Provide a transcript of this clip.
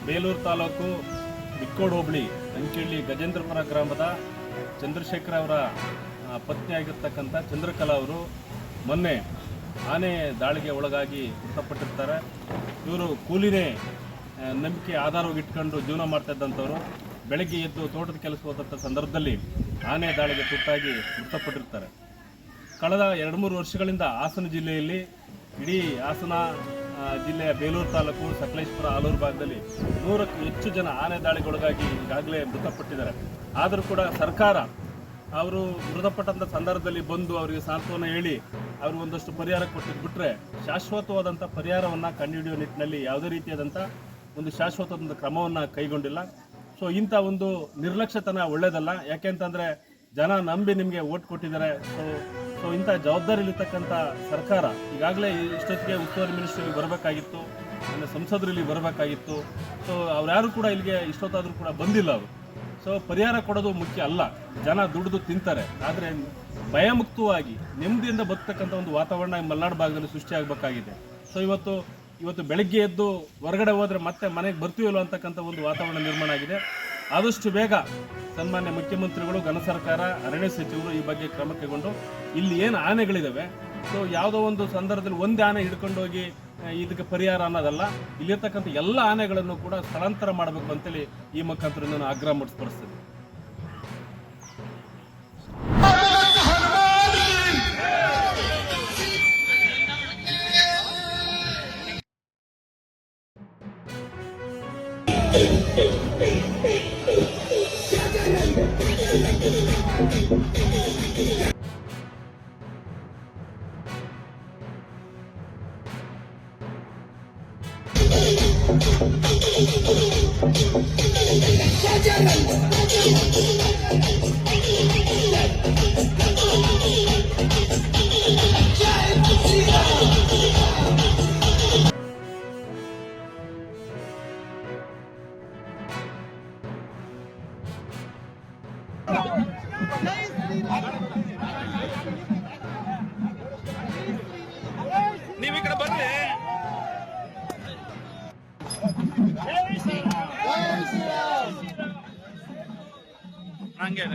ಬೇಲೂರು ತಾಲೂಕು ಬಿಕ್ಕೋಡ್ ಹೋಬಳಿ ಅಂಕಿಳ್ಳಿ ಗಜೇಂದ್ರಪುರ ಗ್ರಾಮದ ಚಂದ್ರಶೇಖರ ಅವರ ಪತ್ನಿಯಾಗಿರ್ತಕ್ಕಂಥ ಚಂದ್ರಕಲಾ ಅವರು ಮೊನ್ನೆ ಆನೆ ದಾಳಿಗೆ ಒಳಗಾಗಿ ಮೃತಪಟ್ಟಿರ್ತಾರೆ. ಇವರು ಕೂಲಿನೇ ನಂಬಿಕೆ ಆಧಾರವಾಗಿ ಇಟ್ಕೊಂಡು ಜೀವನ ಮಾಡ್ತಾ ಇದ್ದಂಥವ್ರು. ಬೆಳಗ್ಗೆ ಎದ್ದು ತೋಟದ ಕೆಲಸ ಹೋದಂಥ ಸಂದರ್ಭದಲ್ಲಿ ಆನೆ ದಾಳಿಗೆ ತುತ್ತಾಗಿ ಮೃತಪಟ್ಟಿರ್ತಾರೆ. ಕಳೆದ 2-3 ವರ್ಷಗಳಿಂದ ಹಾಸನ ಜಿಲ್ಲೆಯಲ್ಲಿ, ಇಡೀ ಹಾಸನ ಜಿಲ್ಲೆಯ ಬೇಲೂರು ತಾಲೂಕು, ಸಕಲೇಶಪುರ, ಆಲೂರು ಭಾಗದಲ್ಲಿ 100ಕ್ಕೂ ಹೆಚ್ಚು ಜನ ಆನೆ ದಾಳಿಗೊಳಗಾಗಿ ಈಗಾಗಲೇ ಮೃತಪಟ್ಟಿದ್ದಾರೆ. ಆದರೂ ಕೂಡ ಸರ್ಕಾರ ಅವರು ಮೃತಪಟ್ಟಂಥ ಸಂದರ್ಭದಲ್ಲಿ ಬಂದು ಅವರಿಗೆ ಸಾಂತ್ವನ ಹೇಳಿ ಅವರು ಒಂದಷ್ಟು ಪರಿಹಾರ ಕೊಟ್ಟಿದ್ಬಿಟ್ರೆ, ಶಾಶ್ವತವಾದಂಥ ಪರಿಹಾರವನ್ನು ಕಂಡುಹಿಡಿಯುವ ನಿಟ್ಟಿನಲ್ಲಿ ಯಾವುದೇ ರೀತಿಯಾದಂಥ ಒಂದು ಶಾಶ್ವತವಾದ ಕ್ರಮವನ್ನು ಕೈಗೊಂಡಿಲ್ಲ. ಸೊ ಇಂಥ ಒಂದು ನಿರ್ಲಕ್ಷ್ಯತನ ಒಳ್ಳೆಯದಲ್ಲ. ಯಾಕೆಂತಂದರೆ ಜನ ನಂಬಿ ನಿಮಗೆ ಓಟ್ ಕೊಟ್ಟಿದ್ದಾರೆ. ಸೊ ಇಂಥ ಜವಾಬ್ದಾರಿಯಲ್ಲಿರ್ತಕ್ಕಂಥ ಸರ್ಕಾರ ಈಗಾಗಲೇ ಇಷ್ಟೊತ್ತಿಗೆ ಉಸ್ತುವಾರಿ ಮಿನಿಸ್ಟ್ರಿಗೆ ಬರಬೇಕಾಗಿತ್ತು, ಸಂಸದರು ಇಲ್ಲಿ ಬರಬೇಕಾಗಿತ್ತು. ಸೊ ಅವ್ರು ಕೂಡ ಇಲ್ಲಿಗೆ ಇಷ್ಟೊತ್ತಾದರೂ ಕೂಡ ಬಂದಿಲ್ಲ ಅವರು. ಸೊ ಪರಿಹಾರ ಕೊಡೋದು ಮುಖ್ಯ ಅಲ್ಲ, ಜನ ದುಡಿದು ತಿಂತಾರೆ. ಆದರೆ ಭಯಮುಕ್ತವಾಗಿ ನೆಮ್ಮದಿಯಿಂದ ಬದುಕ್ತಕ್ಕಂಥ ಒಂದು ವಾತಾವರಣ ಮಲೆನಾಡು ಭಾಗದಲ್ಲಿ ಸೃಷ್ಟಿಯಾಗಬೇಕಾಗಿದೆ. ಸೊ ಇವತ್ತು ಬೆಳಗ್ಗೆ ಎದ್ದು ಹೊರಗಡೆ ಹೋದರೆ ಮತ್ತೆ ಮನೆಗೆ ಬರ್ತೀವಲ್ಲ ಅಂತಕ್ಕಂಥ ಒಂದು ವಾತಾವರಣ ನಿರ್ಮಾಣ ಆಗಿದೆ. ಆದಷ್ಟು ಬೇಗ ಸನ್ಮಾನ್ಯ ಮುಖ್ಯಮಂತ್ರಿಗಳು, ಘನ ಸರ್ಕಾರ, ಅರಣ್ಯ ಸಚಿವರು ಈ ಬಗ್ಗೆ ಕ್ರಮ ಕೈಗೊಂಡು ಇಲ್ಲಿ ಏನು ಆನೆಗಳಿದ್ದಾವೆ, ಸೊ ಯಾವುದೋ ಒಂದು ಸಂದರ್ಭದಲ್ಲಿ ಒಂದೇ ಆನೆ ಹಿಡ್ಕೊಂಡು ಹೋಗಿ ಇದಕ್ಕೆ ಪರಿಹಾರ ಅನ್ನೋದಲ್ಲ, ಇಲ್ಲಿರ್ತಕ್ಕಂಥ ಎಲ್ಲ ಆನೆಗಳನ್ನು ಕೂಡ ಸ್ಥಳಾಂತರ ಮಾಡಬೇಕು ಅಂತೇಳಿ ಈ ಮುಖಾಂತರ ನಾನು ಆಗ್ರಹ ಮಾಡಿಸ್ಪಡಿಸ್ತೇನೆ. ನೀವು ಈ ಕಡೆ ಬರ್ರಿ. ಹಂಗೆ